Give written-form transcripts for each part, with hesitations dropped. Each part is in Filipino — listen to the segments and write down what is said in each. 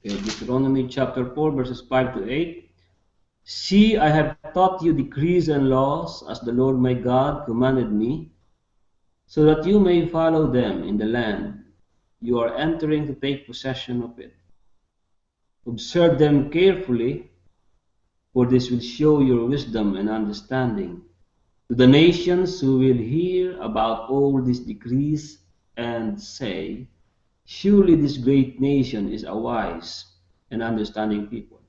Okay, Deuteronomy chapter 4, verses 5 to 8. See, I have taught you decrees and laws as the Lord my God commanded me, so that you may follow them in the land you are entering to take possession of it. Observe them carefully, for this will show your wisdom and understanding to the nations who will hear about all these decrees and say, surely this great nation is a wise and understanding people.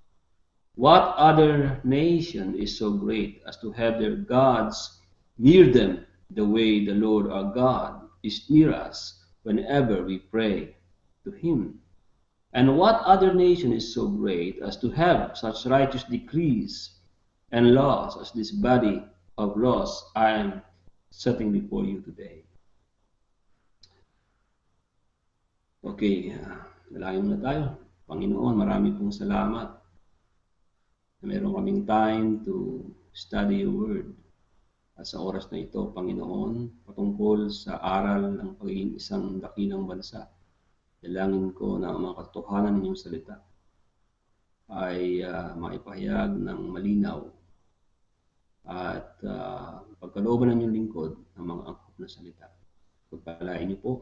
What other nation is so great as to have their gods near them the way the Lord our God is near us whenever we pray to him? And what other nation is so great as to have such righteous decrees and laws as this body of laws I am setting before you today? Okay, dalangin muna tayo. Panginoon, marami pong salamat na meron kaming time to study your word. At sa oras na ito, Panginoon, patungkol sa aral ng pagiging isang dakilang bansa, dalangin ko na ang mga katotohanan ng iyong salita ay maipahayag ng malinaw at pagkalooban ng iyong lingkod ng mga angkop na salita. Pagpalain niyo po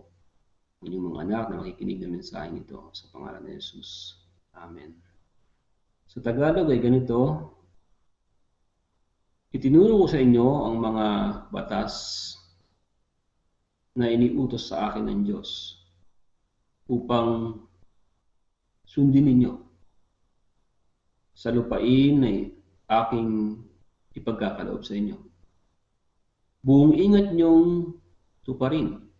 ang inyong mga anak na makikinig ng mensaheng ito sa pangalan ni Jesus. Amen. Sa Tagalog ay ganito, itinuro ko sa inyo ang mga batas na iniutos sa akin ng Diyos upang sundin ninyo sa lupain na aking ipagkakaloob sa inyo. Buong ingat niyong tuparin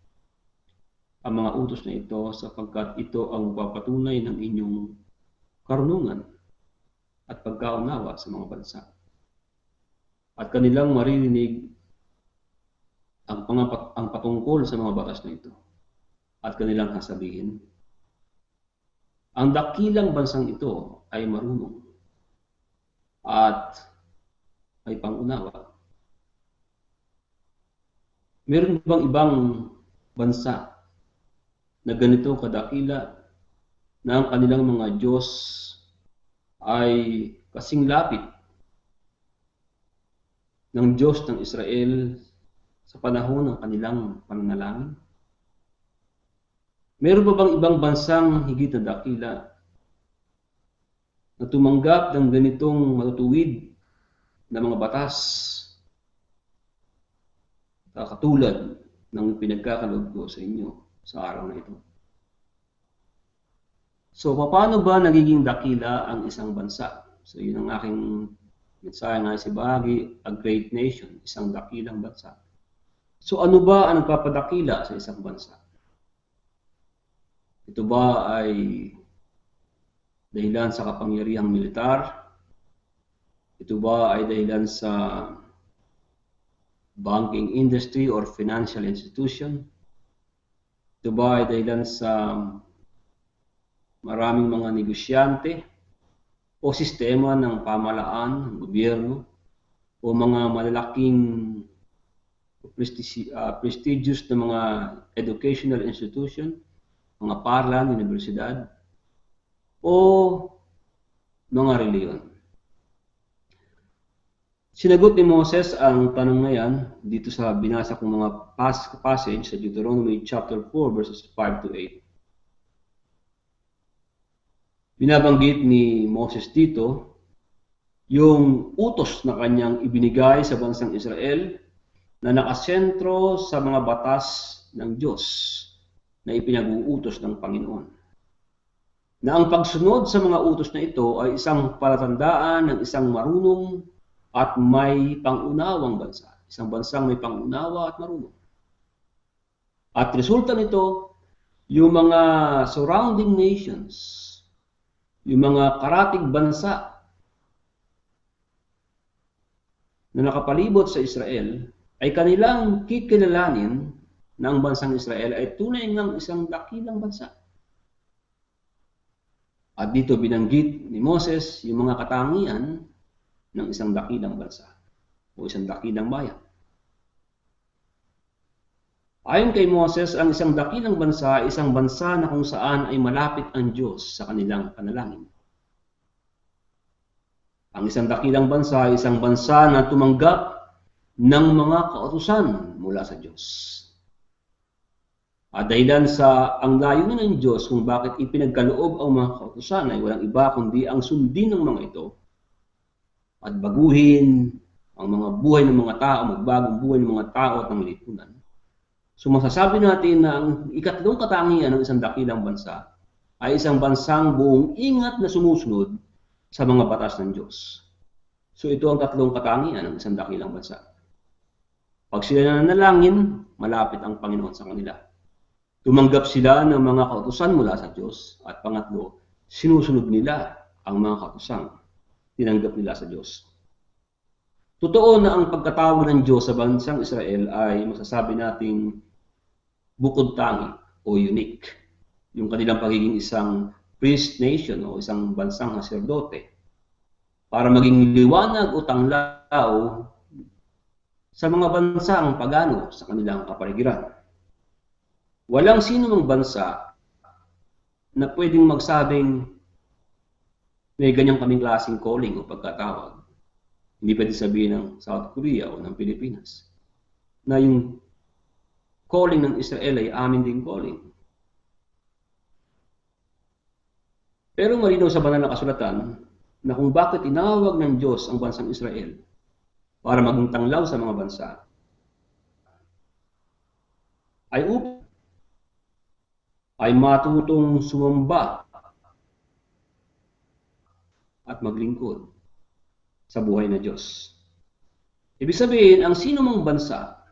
ang mga utos na ito sapagkat ito ang papatunay ng inyong karunungan at pagkaunawa sa mga bansa. At kanilang maririnig ang patungkol sa mga batas na ito. At kanilang sasabihin, ang dakilang bansang ito ay marunong at ay pangunawa. Meron bang ibang bansa na ganito kadakila na ang kanilang mga Diyos ay kasing lapit ng Diyos ng Israel sa panahon ng kanilang pananalangin? Meron ba bang ibang bansang higit na dakila na tumanggap ng ganitong matutuwid na mga batas katulad ng pinagkakaloob ko sa inyo sa araw na ito? So, paano ba nagiging dakila ang isang bansa? So, yun ang aking mensahe nga si bahagi, a great nation, isang dakilang bansa. So, ano ba ang nagpapadakila sa isang bansa? Ito ba ay dahilan sa kapangyarihang militar? Ito ba ay dahilan sa banking industry or financial institution? Ito ba ay dahilan sa maraming mga negosyante o sistema ng pamahalaan, ng gobyerno, o mga malalaking prestigious na mga educational institution, mga paaralan, universidad, o mga reliyon? Sinagot ni Moses ang tanong na yan dito sa binasa kong mga passage sa Deuteronomy chapter 4 verses 5 to 8. Binabanggit ni Moses dito yung utos na kanyang ibinigay sa bansang Israel na nakasentro sa mga batas ng Diyos na ipinag-uutos ng Panginoon. Na ang pagsunod sa mga utos na ito ay isang palatandaan ng isang marunong at may pangunawang bansa. Isang bansang may pangunawa at marunong. At resulta nito, yung mga surrounding nations, yung mga karatig bansa na nakapalibot sa Israel ay kanilang kikilalanin na ang bansang Israel ay tunay ngang isang dakilang bansa. At dito binanggit ni Moses yung mga katangian ng isang dakilang bansa o isang dakilang bayan. Ayon kay Moses, ang isang dakilang bansa ay isang bansa na kung saan ay malapit ang Diyos sa kanilang panalangin. Ang isang dakilang bansa ay isang bansa na tumanggap ng mga kautusan mula sa Diyos. At dahilan sa ang layunin ng Diyos kung bakit ipinagkaloob ang mga kautusan ay walang iba kundi ang sundin ng mga ito at baguhin ang mga buhay ng mga tao, magbagong buhay ng mga tao at ng lipunan. So masasabi natin na ang ikatlong katangian ng isang dakilang bansa ay isang bansang buong ingat na sumusunod sa mga batas ng Diyos. So ito ang tatlong katangian ng isang dakilang bansa. Pag sila nananalangin, malapit ang Panginoon sa kanila. Tumanggap sila ng mga kautusan mula sa Diyos. At pangatlo, sinusunod nila ang mga kautusan tinanggap nila sa Diyos. Totoo na ang pagkatawag ng Diyos sa bansang Israel ay masasabi nating bukod tangi o unique. Yung kanilang pagiging isang priest nation o isang bansang saserdote para maging liwanag o tanglaw sa mga bansang pagano sa kanilang kapaligiran. Walang sino mang bansa na pwedeng magsabing may ganyang kaming klaseng calling o pagkatawag. Hindi pwede sabihin ng South Korea o ng Pilipinas na yung calling ng Israel ay amin din calling. Pero malinaw sa banal na kasulatan na kung bakit tinawag ng Diyos ang bansang Israel para maging tanglaw sa mga bansa ay matutong sumamba at maglingkod sa buhay na Diyos. Ibig sabihin, ang sino mang bansa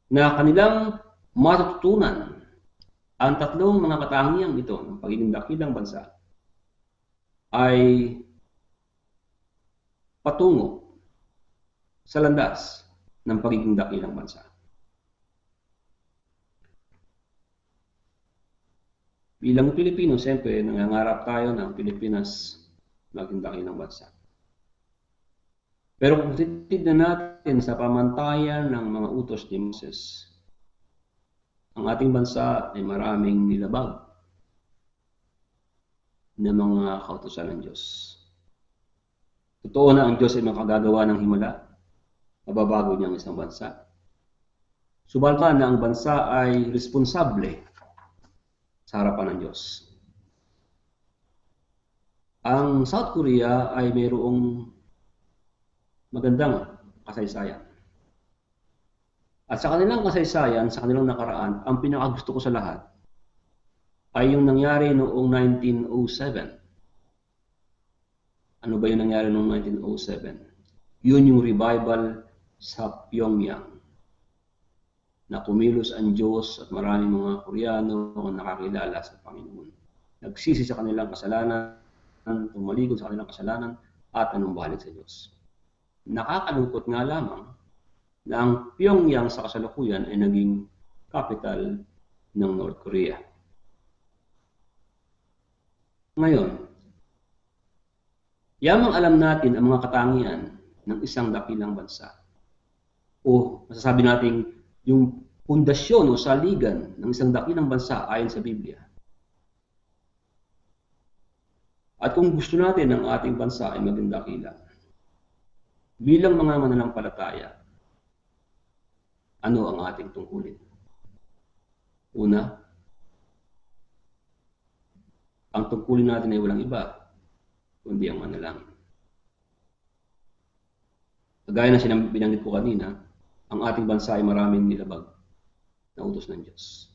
na kanilang matututunan ang tatlong mga katangiang ito ng pagiging dakilang bansa ay patungo sa landas ng pagiging dakilang bansa. Bilang Pilipino, siyempre, nangangarap tayo ng Pilipinas maging dakilang bansa. Pero kung titignan natin sa pamantayan ng mga utos ni Moses, ang ating bansa ay maraming nilabag na mga kautusan ng Diyos. Totoo na ang Diyos ay makagagawa ng himala, mababago niya ang isang bansa. Subalta na ang bansa ay responsable sa harapan ng Diyos. Ang South Korea ay mayroong magandang kasaysayan. At sa kanilang kasaysayan, sa kanilang nakaraan, ang pinakagusto ko sa lahat ay yung nangyari noong 1907. Ano ba yung nangyari noong 1907? Yun yung revival sa Pyongyang. Na kumilos ang Diyos at maraming mga Koreano ang nakakilala sa Panginoon. Nagsisi sa kanilang kasalanan, tumalikod sa kanilang kasalanan, at anumbalik sa Diyos. Nakakalungkot nga lamang na ang Pyongyang sa kasalukuyan ay naging capital ng North Korea. Ngayon, yamang alam natin ang mga katangian ng isang dakilang bansa. O masasabi natin yung pundasyon o saligan ng isang dakilang bansa ayon sa Biblia. At kung gusto natin ang ating bansa ay maging dakila, bilang mga mananampalataya, ano ang ating tungkulin? Una, ang tungkulin natin ay walang iba, kundi ang manalangin. Kagaya na binanggit ko kanina, ang ating bansa ay maraming nilabag na utos ng Diyos.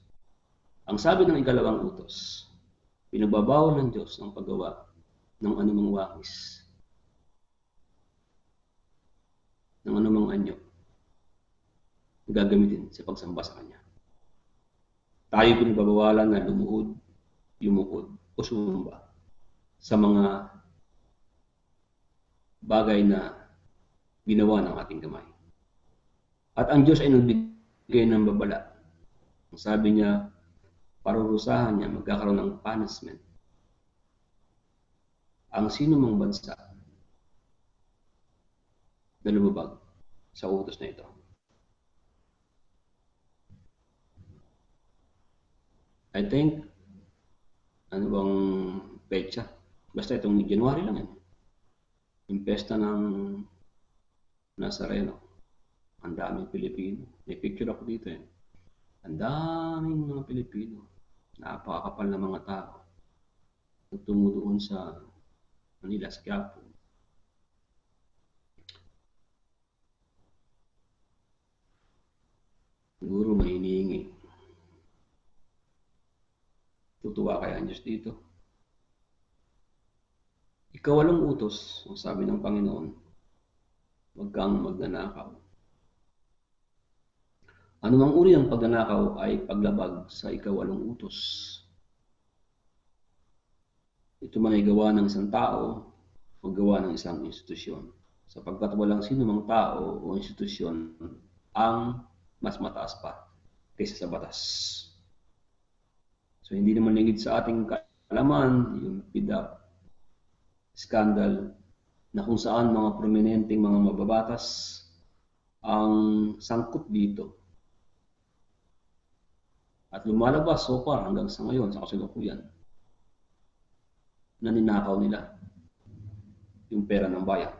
Ang sabi ng ikalawang utos, pinagbabawal ng Diyos ang paggawa ng anumang wangis, ng anumang anyo na gagamitin sa pagsamba sa Kanya. Tayo pinagbabawalan na lumuhod, yumukod o sumamba sa mga bagay na ginawa ng ating kamay. At ang Diyos ay nagbigay ng babala. Ang sabi niya, parurusahan niya, magkakaroon ng punishment ang sino mang bansa na lumabag sa utos na ito. I think, ano bang petsa? Basta itong January lang yan. Yung pesta ng Nazareno. Ang daming Pilipino. May picture ako dito eh. Ang daming mga Pilipino. Napakakapal na mga tao. Nagtungo doon sa Manila, sa Quiapo. Siguro may hinihingi. Tutuwa kaya ang Diyos dito. Ikawalong utos, ang sabi ng Panginoon, huwag kang magnanakaw. Anumang uri ng pagnanakaw ay paglabag sa ikawalong utos. Ito man ay gawa ng isang tao o gawa ng isang institusyon. Sapagkat walang sino mang tao o institusyon ang mas mataas pa kaysa sa batas. So hindi naman lingid sa ating kaalaman yung PIDAP scandal na kung saan mga prominenteng mga mababatas ang sangkot dito. At lumalabas so far hanggang sa ngayon sa kasalukuyan na ninakaw nila yung pera ng bayan.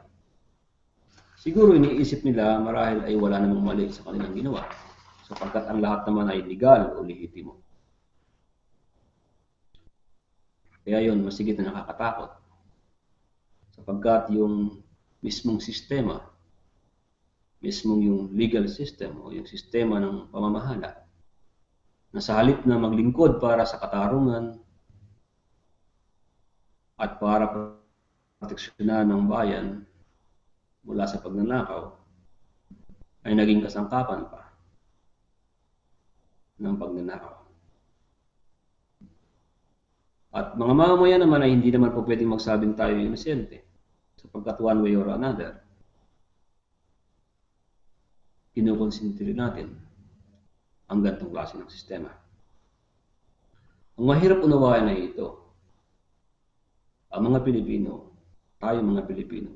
Siguro iniisip nila marahil ay wala namang mali sa kanilang ginawa sapagkat ang lahat naman ay legal o lehitimo. Kaya yun, masigit na nakakatakot sapagkat yung mismong sistema, mismong yung legal system o yung sistema ng pamamahala na sa halip na maglingkod para sa katarungan at para proteksyonan ng bayan mula sa pagnanakaw ay naging kasangkapan pa ng pagnanakaw. At mga mamamayan naman ay hindi naman po pwedeng magsabing tayo inosente sapagkat one way or another, kinukonsinti natin ang ganitong klase ng sistema. Ang mahirap unawain ay ito. Ang mga Pilipino, tayo mga Pilipino,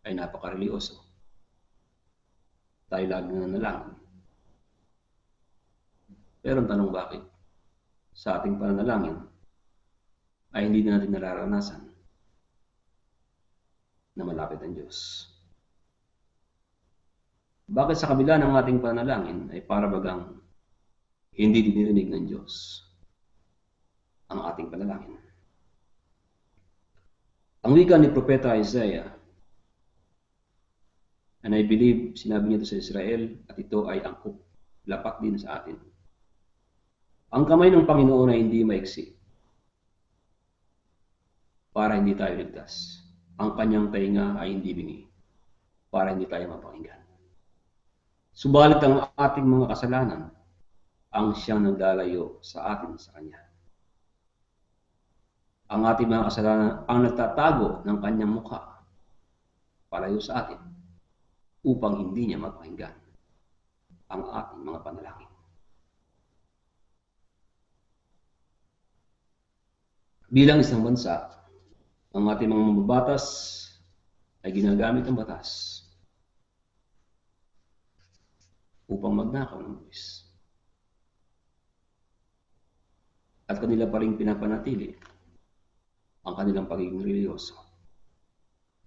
ay napaka-religyoso. Tayo lagi nananalangin. Pero ang tanong bakit? Sa ating pananalangin ay hindi na natin nararanasan na malapit ang Diyos. Bakit sa kabila ng ating pananalangin ay para bagang hindi dinirinig ng Diyos ang ating panalangin? Ang wika ni Propeta Isaiah, and I believe sinabi niya ito sa Israel at ito ay angkop, lapat din sa atin. Ang kamay ng Panginoon ay hindi maiksi para hindi tayo ligtas. Ang kanyang tainga ay hindi bingi para hindi tayo mapakinggan. Subalit ang ating mga kasalanan ang siyang nagdalayo sa atin sa kanya. Ang ating mga kasalanan ang nagtatago ng kanyang mukha palayo sa atin upang hindi niya mapakinggan ang ating mga panalangin. Bilang isang bansa, ang ating mga mababatas ay ginagamit ang batas upang magnakaw ng buwis. At kanila pa rin pinapanatili ang kanilang pagiging religyoso.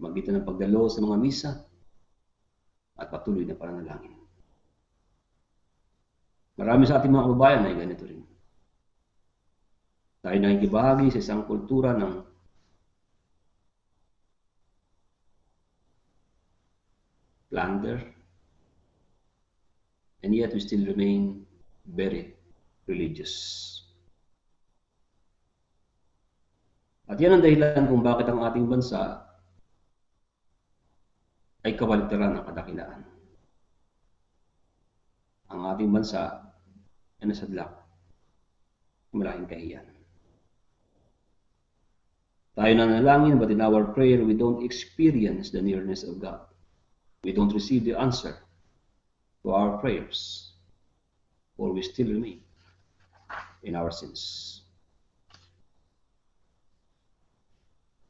Magitan ng pagdalo sa mga misa at patuloy na pananalangin. Marami sa ating mga kababayan ay ganito rin. Tayo nakikibahagi sa isang kultura ng plunder, and yet we still remain very religious. At yan ang dahilan kung bakit ang ating bansa ay kabaligtaran ng kadakilaan. Ang ating bansa ay nasadlak ng malaking kahiyan. Tayo nanalangin, but in our prayer, we don't experience the nearness of God. We don't receive the answer to our prayers, or we still remain in our sins.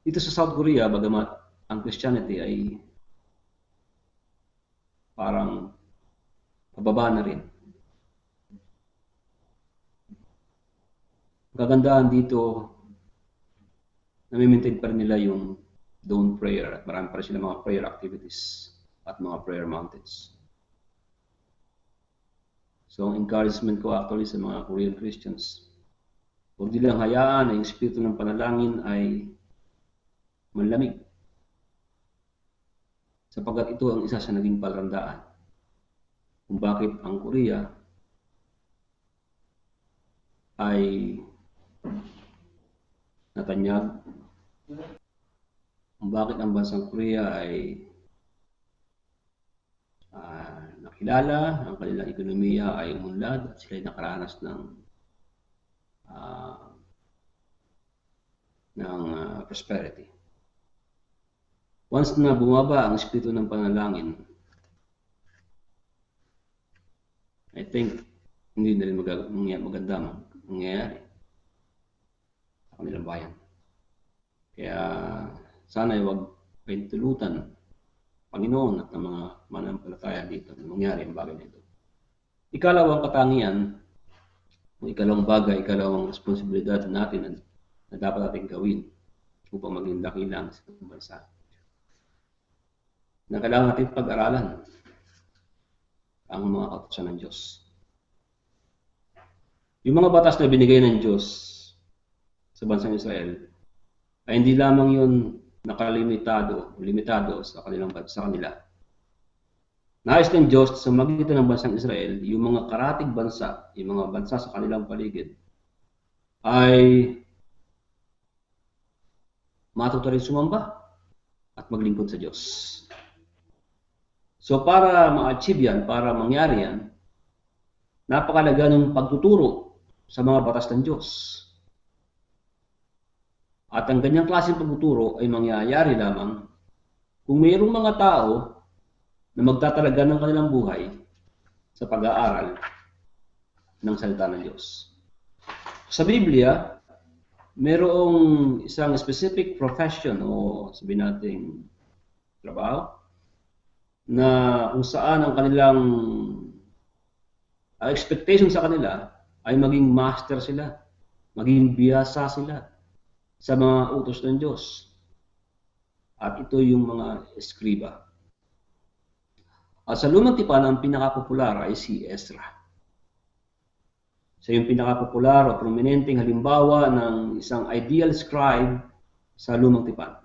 Dito sa South Korea, bagamat ang Christianity ay parang pababa na rin, kagandahan dito, nami-maintain pa rin nila yung dawn prayer at marami pa rin sila mga prayer activities at mga prayer mountains. So, ang encouragement ko actually sa mga Korean Christians, huwag nilang hayaan na yung espiritu ng panalangin ay manlamig. Sapagkat ito ang isa sa naging palatandaan kung bakit ang Korea ay natanyag, kung bakit ang bansang Korea ay nakilala, ang kanilang ekonomiya ay umunlad at sila ay nakaranas ng prosperity. Once na bumaba ang espiritu ng panalangin, I think hindi na rin maganda mangyayari sa kanilang bayan. Kaya sana ay huwag pintulutan Panginoon at ng mga mananampalataya dito na mangyari ang bagay na ito. Ikalawang katangian, o ikalawang bagay, ikalawang responsibilidad natin na dapat natin gawin upang maging dakilang sa itong bansa. Na kailangan natin pag-aralan ang mga kautusan ng Diyos. Yung mga batas na binigay ng Diyos sa bansang Israel ay hindi lamang yun limitado sa kanila. Nais ng Diyos sa magitan ng bansang Israel, yung mga karatig bansa, yung mga bansa sa kanilang paligid, ay matuto rin sumamba at maglingkod sa Diyos. So para ma-achieve yan, para mangyari yan, napakalaga ng pagtuturo sa mga batas ng Diyos. At ang ganyang klaseng pagtuturo ay mangyayari lamang kung mayroong mga tao na magtatalaga ng kanilang buhay sa pag-aaral ng salita ng Diyos. Sa Biblia, mayroong isang specific profession o sabihin natin trabaho na kung saan ang kanilang expectation sa kanila ay maging master sila, maging biyasa sila sa mga utos ng Diyos. At ito yung mga eskriba. At sa Lumang Tipan, ang pinakapopular ay si Ezra. Siya yung pinakapopular o prominenteng halimbawa ng isang ideal scribe sa Lumang Tipan.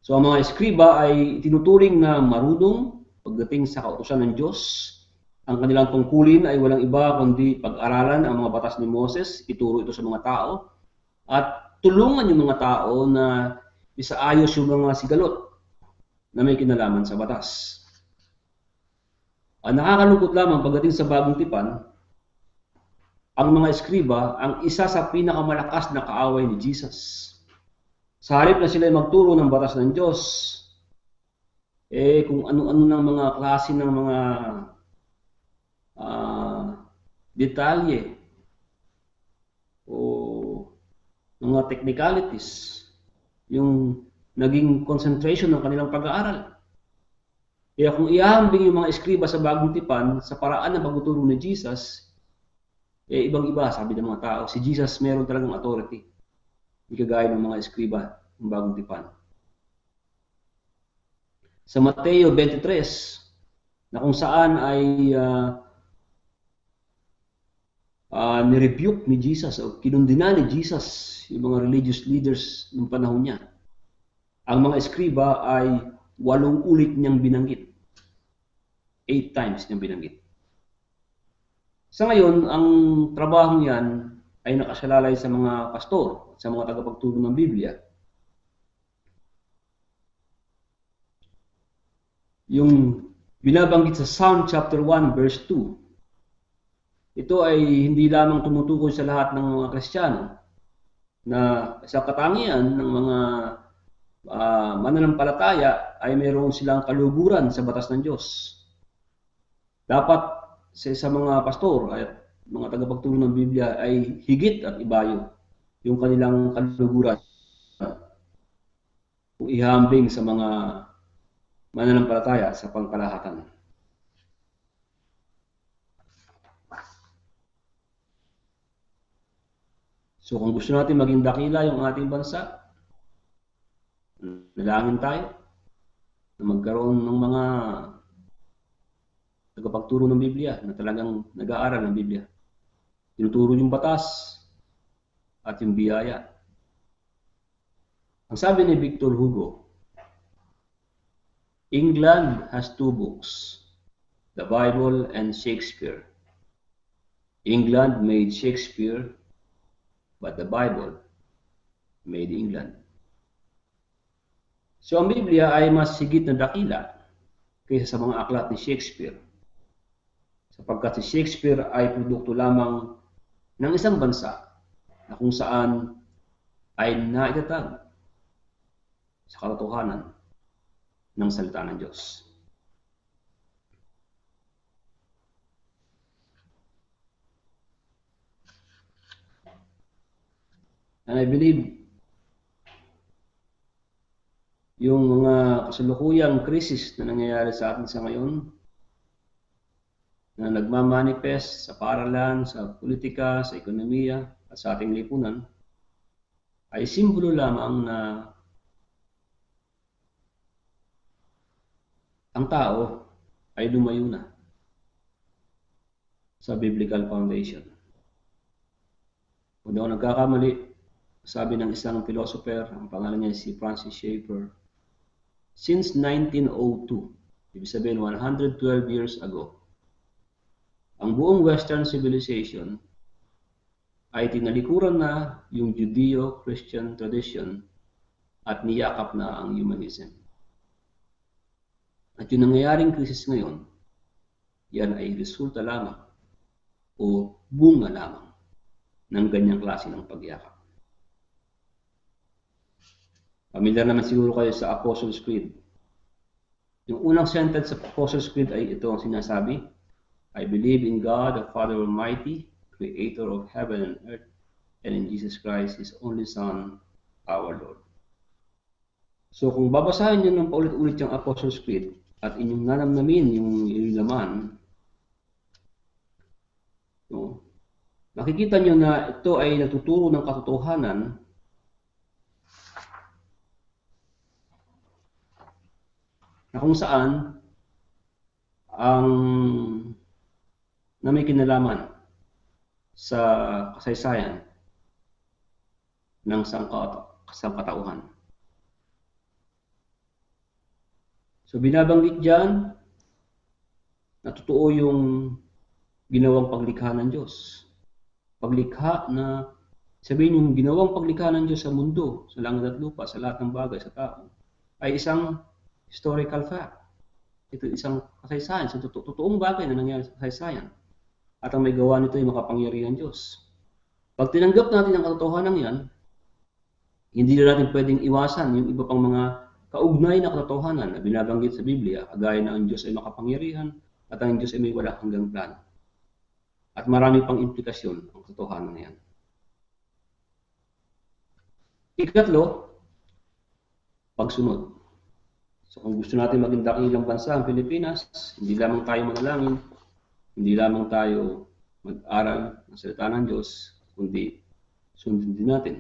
So ang mga eskriba ay tinuturing na marunong pagdating sa kautusan ng Diyos. Ang kanilang tungkulin ay walang iba kundi pag-aralan ang mga batas ni Moses, ituro ito sa mga tao, at tulungan yung mga tao na isaayos yung mga sigalot na may kinalaman sa batas. Ang nakakalungkot lamang pagdating sa Bagong Tipan, ang mga eskriba ang isa sa pinakamalakas na kaaway ni Jesus. Sa halip na sila ay magturo ng batas ng Diyos, kung ano-ano ng mga klase ng mga detalye o mga technicalities, yung naging concentration ng kanilang pag-aaral. Kaya kung ihambing yung mga eskriba sa Bagong Tipan sa paraan ng pagtuturo ni Jesus, ibang-iba, sabi ng mga tao, si Jesus meron talagang authority. Hindi kagaya ng mga eskriba ng Bagong Tipan. Sa Mateo 23, na kung saan ay nirebuke ni Jesus o kinundina ni Jesus yung mga religious leaders ng panahon niya. Ang mga eskriba ay 8 ulit niyang binanggit. 8 times niyang binanggit. Sa ngayon, ang trabaho niyan ay nakasalalay sa mga pastor, sa mga tagapagturo ng Biblia. Yung binabanggit sa Psalm chapter 1 verse 2, ito ay hindi lamang tumutukoy sa lahat ng mga Kristiyano na sa katangian ng mga mananampalataya ay mayroon silang kaluguran sa batas ng Diyos. Dapat sa mga pastor at mga tagapagturo ng Biblia ay higit at ibayo yung kanilang kaluguran kung ihambing sa mga mananampalataya sa pangkalahatan. So kung gusto natin maging dakila yung ating bansa, nalangin tayo na magkaroon ng mga tagapagturo ng Biblia na talagang nag-aaral ng Biblia. Tinuturo yung batas at yung biyaya. Ang sabi ni Victor Hugo, England has two books, the Bible and Shakespeare. England made Shakespeare, but the Bible made England. So ang Biblia ay mas higit na dakila kaysa sa mga aklat ni Shakespeare. Sapagkat si Shakespeare ay produkto lamang ng isang bansa na kung saan ay naitatag sa katotohanan ng salita ng Diyos. And I believe yung mga kasalukuyang krisis na nangyayari sa atin sa ngayon, na nagmamanifest sa paaralan, sa politika, sa ekonomiya, at sa ating lipunan, ay simbolo lamang na ang tao ay lumayo na sa biblical foundation. Kung ako nagkakamali, sabi ng isang philosopher, ang pangalan niya si Francis Schaeffer, since 1902, ibig sabihin 112 years ago, ang buong Western civilization ay tinalikuran na yung Judeo-Christian tradition at niyakap na ang humanism. At yung nangyayaring krisis ngayon, yan ay resulta lamang o bunga lamang ng ganyang klase ng pagyakap. Pamilyar naman siguro kayo sa Apostles' Creed. Yung unang sentence sa Apostles' Creed ay ito ang sinasabi, I believe in God, the Father Almighty, Creator of heaven and earth, and in Jesus Christ, His only Son, our Lord. So kung babasahin niyo ng paulit-ulit yung Apostles' Creed at inyong nanamnamin yung laman, no, makikita niyo na ito ay natuturo ng katotohanan na kung saan ang na may kinalaman sa kasaysayan ng sangkatauhan. So binabanggit dyan na totoo yung ginawang paglikha ng Diyos. Paglikha na, sabihin yung ginawang paglikha ng Diyos sa mundo, sa langit at lupa, sa lahat ng bagay, sa tao, ay isang historical fact. Ito isang kasaysayan, sa totoong bagay na nangyari sa kasaysayan. At ang may gawa nito ay makapangyarihan Diyos. Pag tinanggap natin ang katotohanan yan, hindi na natin pwedeng iwasan yung iba pang mga kaugnay na katotohanan na binabanggit sa Biblia, kagaya na ang Diyos ay makapangyarihan at ang Diyos ay may wala hanggang plano. At marami pang implikasyon ang katotohanan na yan. Ikatlo, pagsunod. So kung gusto natin maging dakilang bansa ang Pilipinas, hindi lamang tayo manalangin, hindi lamang tayo mag-aral ng salita ng Diyos, kundi sundin din natin.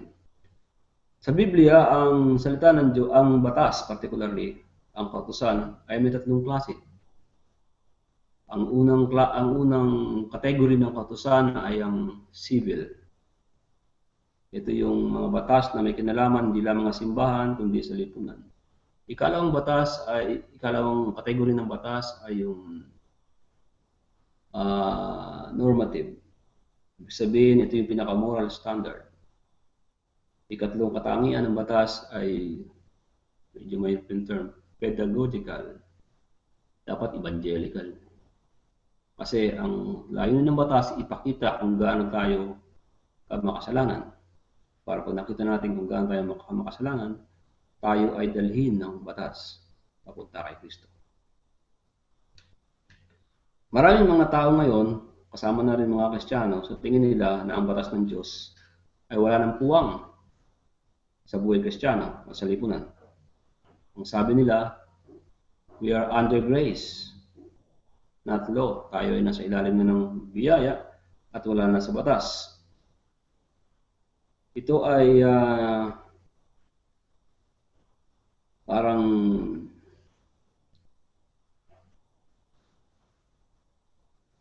Sa Biblia, ang salita ng Diyos, ang batas, particularly, ang kautusan, ay may tatlong klase. Ang unang category ng kautusan ay ang civil. Ito yung mga batas na may kinalaman, hindi lamang sa simbahan, kundi sa lipunan. Ikalawang category ng batas ay yung normative. Ibig sabihin, ito yung pinaka-moral standard. Ikatlong katangian ng batas ay, medyo may term, pedagogical. Dapat evangelical. Kasi ang layunin ng batas, ipakita kung gaano tayo makasalanan. Para pag nakita natin kung gaano tayo makasalanan, tayo ay dalhin ng batas papunta kay Kristo. Maraming mga tao ngayon, kasama na rin mga Kristiyano, sa tingin nila na ang batas ng Diyos ay wala ng puwang sa buhay Kristiyano o sa lipunan. Ang sabi nila, we are under grace, not law. Tayo ay nasa ilalim na ng biyaya at wala na sa batas. ito ay parang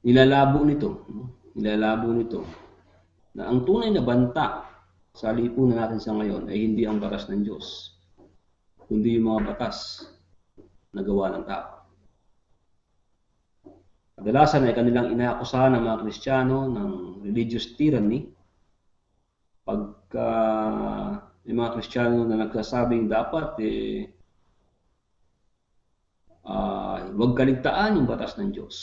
nilalabo nito, nilalabo nito na ang tunay na banta sa lipunan natin sa ngayon ay hindi ang batas ng Diyos, kundi yung mga batas na gawa ng tao. Kadalasan ay kanilang inaakusahan ng mga Kristiyano ng religious tyranny pagka yung mga Kristiyano na nagsasabing dapat huwag kaligtaan yung batas ng Diyos.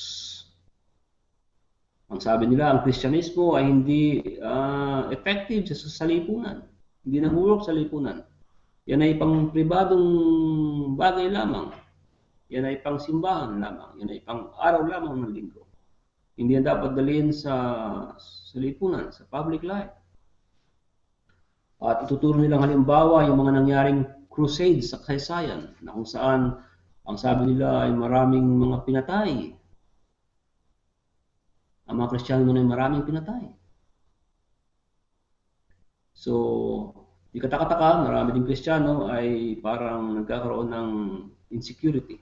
Ang sabi nila, ang Kristyanismo ay hindi effective sa lipunan. Hindi nahulog sa lipunan. Yan ay pang pribadong bagay lamang. Yan ay pang simbahan lamang. Yan ay pang araw lamang ng linggo. Hindi yan dapat dalhin sa lipunan, sa public life. At ituturo nilang halimbawa yung mga nangyaring crusade sa kasaysayan na kung saan ang sabi nila ay maraming mga pinatay. Ang mga Kristiyano na ay maraming pinatay. So, di katakataka, marami ding Kristiyano ay parang nagkakaroon ng insecurity,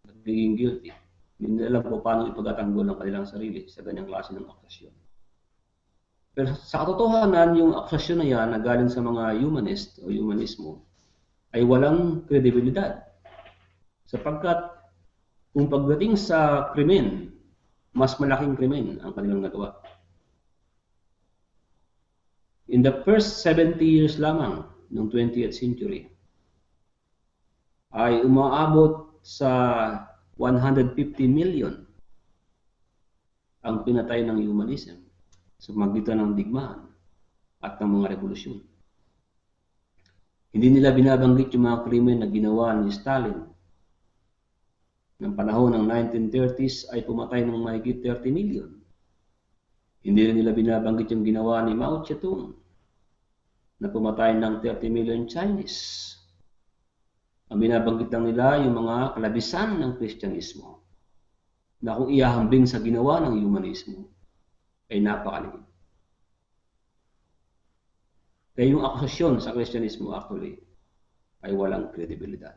nagiging guilty. Hindi nila alam kung paano ipagtatanggol ang kanilang sarili sa ganyang klase ng akusasyon. Pero sa katotohanan, yung akusasyon na yan na galing sa mga humanist o humanismo ay walang kredibilidad. Sapagkat kung pagdating sa krimen, mas malaking krimen ang kanilang nagawa. In the first 70 years lamang ng 20th century, ay umaabot sa 150 million ang pinatay ng humanism sa magitan ng digmaan at ng mga revolusyon. Hindi nila binabanggit yung mga krimen na ginawa ni Stalin. Ng panahon ng 1930s ay pumatay ng mahigit 30 million. Hindi rin nila binabanggit yung ginawa ni Mao Zedong na pumatay ng 30 million Chinese. Ang binabanggit lang nila yung mga kalabisan ng Kristyanismo na kung iahambing sa ginawa ng humanismo ay napakaliit. Kaya yung akusasyon sa Kristyanismo actually ay walang kredibilidad.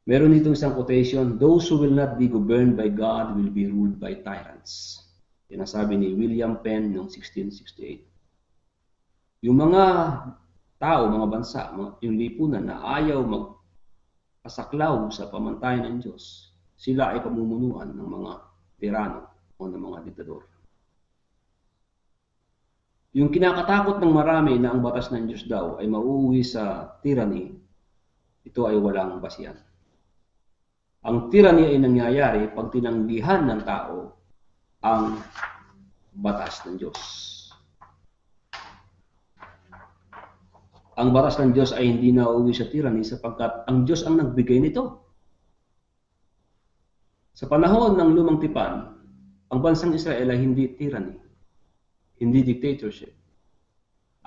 Meron dito isang quotation, those who will not be governed by God will be ruled by tyrants. Yan ang sabi ni William Penn noong 1668. Yung mga tao, mga bansa, yung lipunan na ayaw magpasaklaw sa pamantayan ng Diyos, sila ay pamumunuan ng mga tirano o ng mga diktador. Yung kinakatakot ng marami na ang batas ng Diyos daw ay mauuwi sa tyranny, ito ay walang basihan. Ang tyranny ay nangyayari pag tinanggihan ng tao ang batas ng Diyos. Ang batas ng Diyos ay hindi nauuwi sa tyranny sapagkat ang Diyos ang nagbigay nito. Sa panahon ng Lumang Tipan, ang bansang Israel ay hindi tyranny, hindi dictatorship.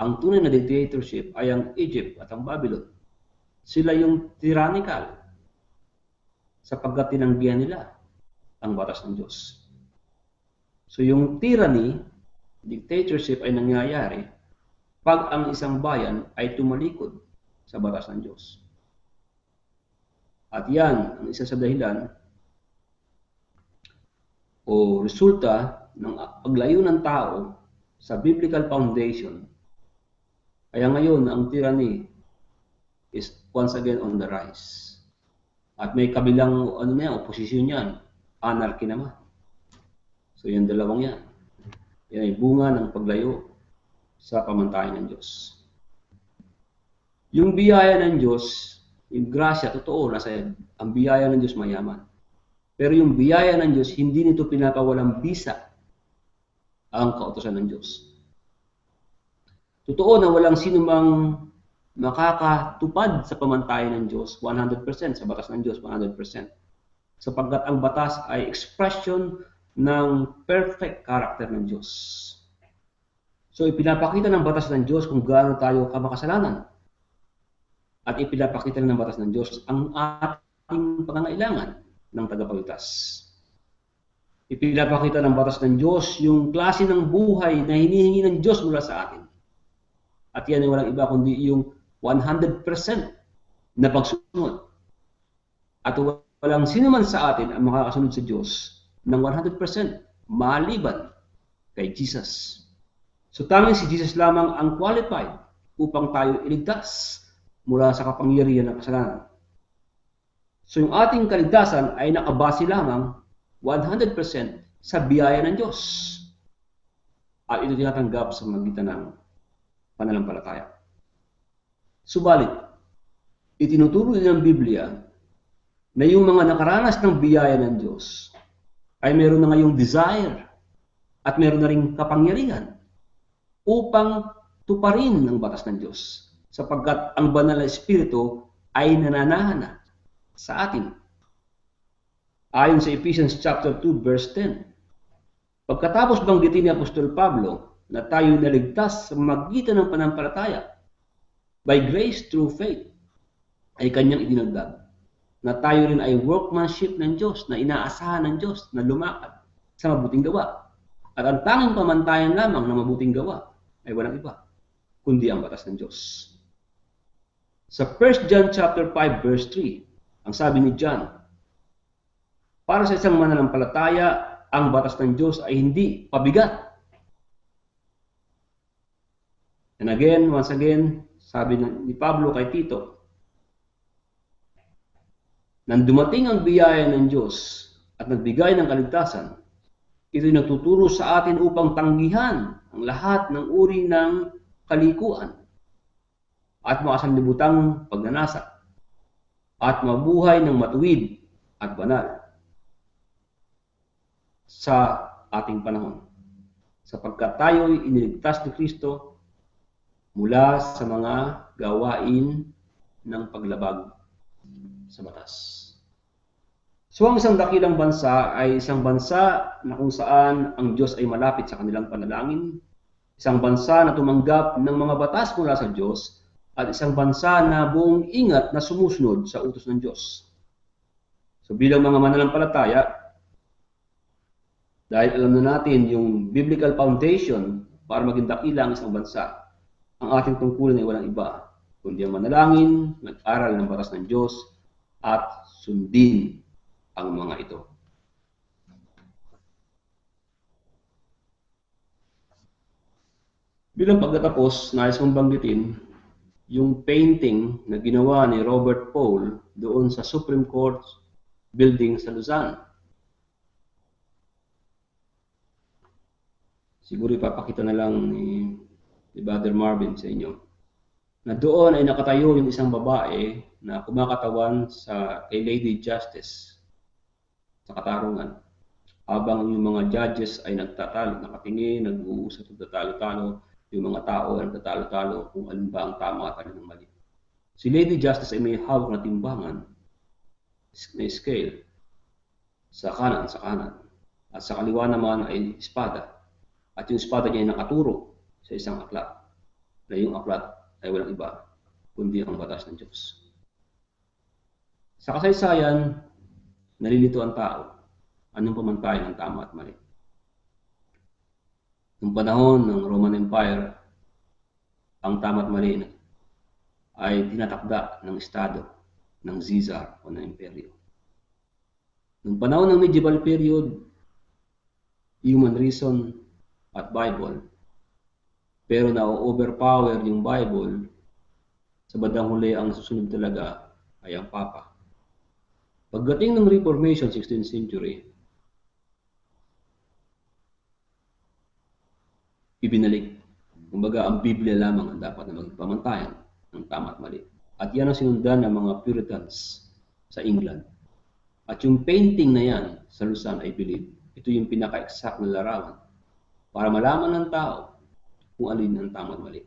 Ang tunay na dictatorship ay ang Egypt at ang Babylon. Sila yung tyrannical sapagkat tinanggihan nila ang batas ng Diyos. So yung tyranny, dictatorship ay nangyayari pag ang isang bayan ay tumalikod sa batas ng Diyos. At yan ang isa sa dahilan o resulta ng paglayo ng tao sa biblical foundation. Kaya ngayon, ang tyranny is once again on the rise. At may kabilang oposisyon yan, anarchy naman. So yung dalawang yan. Yan ay bunga ng paglayo sa pamantayan ng Diyos. Yung biyaya ng Diyos, yung grasya, totoo, ang biyaya ng Diyos mayaman. Pero yung biyaya ng Diyos, hindi nito pinapawalang bisa ang kautusan ng Diyos. Totoo na walang sinumang makakatupad sa pamantayan ng Diyos 100%, sa batas ng Diyos 100%. Sapagkat ang batas ay expression ng perfect character ng Diyos. So ipinapakita ng batas ng Diyos kung gaano tayo kamakasalanan. At ipinapakita ng batas ng Diyos ang ating pangangailangan ng tagapagligtas. Ipinapakita ng batas ng Diyos yung klase ng buhay na hinihingi ng Diyos mula sa atin. At yan ay walang iba kundi yung 100% na pagsunod. At walang sino man sa atin ang makakasunod sa Diyos ng 100% maliban kay Jesus. So tanging si Jesus lamang ang qualified upang tayo iligtas mula sa kapangyarihan ng kasalanan. So yung ating kaligtasan ay nakabase lamang 100% sa biyaya ng Diyos. At ito tinatanggap sa magitan ng pananampalataya. Subalit, itinuturo din ng Biblia na yung mga nakaranas ng biyaya ng Diyos ay meron na ngayong desire at meron na ring kapangyarihan upang tuparin ang batas ng Diyos sapagkat ang banal na Espiritu ay nananahana sa atin. Ayon sa Ephesians chapter 2 verse 10, pagkatapos banggitin ni Apostol Pablo na tayo naligtas sa magitan ng pananampalataya by grace through faith, ay kanyang idinagdag na tayo rin ay workmanship ng Diyos, na inaasahan ng Diyos na lumakad sa mabuting gawa. At ang tanging pamantayan lamang ng mabuting gawa ay walang iba kundi ang batas ng Diyos. Sa 1 John chapter 5 verse 3, ang sabi ni John, para sa isang mananampalataya, ang batas ng Diyos ay hindi pabigat. And again, once again, sabi ni Pablo kay Tito, nang dumating ang biyaya ng Diyos at nagbigay ng kaligtasan, ito'y nagtuturo sa atin upang tanggihan ang lahat ng uri ng kalikuan at makasanlibutang pagnanasa at mabuhay ng matuwid at banal sa ating panahon, sapagkat tayo'y iniligtas ni Kristo mula sa mga gawain ng paglabag sa batas. So ang isang dakilang bansa ay isang bansa na kung saan ang Diyos ay malapit sa kanilang panalangin, isang bansa na tumanggap ng mga batas mula sa Diyos, at isang bansa na buong ingat na sumusunod sa utos ng Diyos. So bilang mga mananampalataya, dahil alam na natin yung biblical foundation para maging dakila ang isang bansa, ang ating tungkulin ay walang iba kundi ang manalangin, mag-aral ng batas ng Diyos, at sundin ang mga ito. Bilang pagkatapos, nais kong banggitin yung painting na ginawa ni Robert Paul doon sa Supreme Court building sa Luzon. Siguro ipapakita na lang ni Brother Marvin sa inyo, na doon ay nakatayo yung isang babae na kumakatawan kay Lady Justice sa katarungan. Habang yung mga judges ay nagtatalo, nakatingin, nag-uusap, nagtatalo-talo, yung mga tao ay nagtatalo-talo kung alin ba ang tama at alin ang mali. Si Lady Justice ay may hawak na timbangan, may scale, sa kanan, at sa kaliwa naman ay espada. At yung espada niya ay nakaturo sa isang aklat, na yung aklat ay walang iba kundi ang batas ng Diyos. Sa kasaysayan, nalilito ang tao. Anong pamantayan ang tama at mali? Noong panahon ng Roman Empire, ang tama at mali ay tinatakda ng Estado, ng Caesar o ng Imperyo. Noong panahon ng medieval period, human reason at Bible, pero na-overpower yung Bible, sa bandang huli ang susunod talaga ay ang Papa. Pagdating ng Reformation, 16th century, ibinalik. Kumbaga, ang Biblia lamang ang dapat na maging pamantayan ng tama at mali. At yan ang sinundan ng mga Puritans sa England. At yung painting na yan sa Luzon, I believe, ito yung pinaka-exact na larawan para malaman ng tao kung alin ang tama at mali.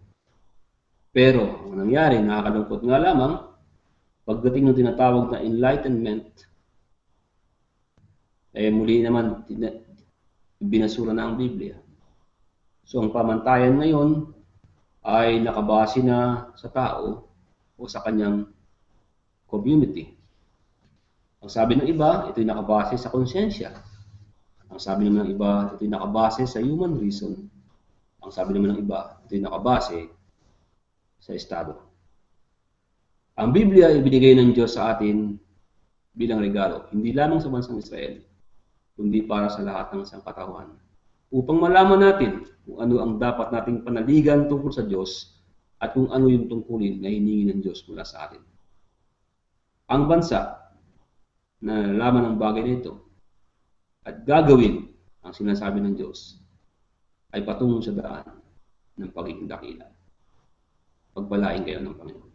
Pero, ang nangyari, nakakalungkot nga lamang, pagdating ng tinatawag na Enlightenment, muli naman, binasura na ang Biblia. So, ang pamantayan ngayon ay nakabase na sa tao o sa kanyang community. Ang sabi ng iba, ito'y nakabase sa konsensya. Ang sabi naman ng iba, ito'y nakabase sa human reason. Ang sabi naman ng iba, ito'y nakabase sa Estado. Ang Biblia ay binigay ng Diyos sa atin bilang regalo, hindi lamang sa bansang Israel, kundi para sa lahat ng sangkatauhan. Upang malaman natin kung ano ang dapat nating panaligan tungkol sa Diyos at kung ano yung tungkulin na hiningi ng Diyos mula sa atin. Ang bansa na nalalaman ang bagay na ito at gagawin ang sinasabi ng Diyos ay patungo sa daan ng pagiging dakila. Pagpalain kayo ng Panginoon.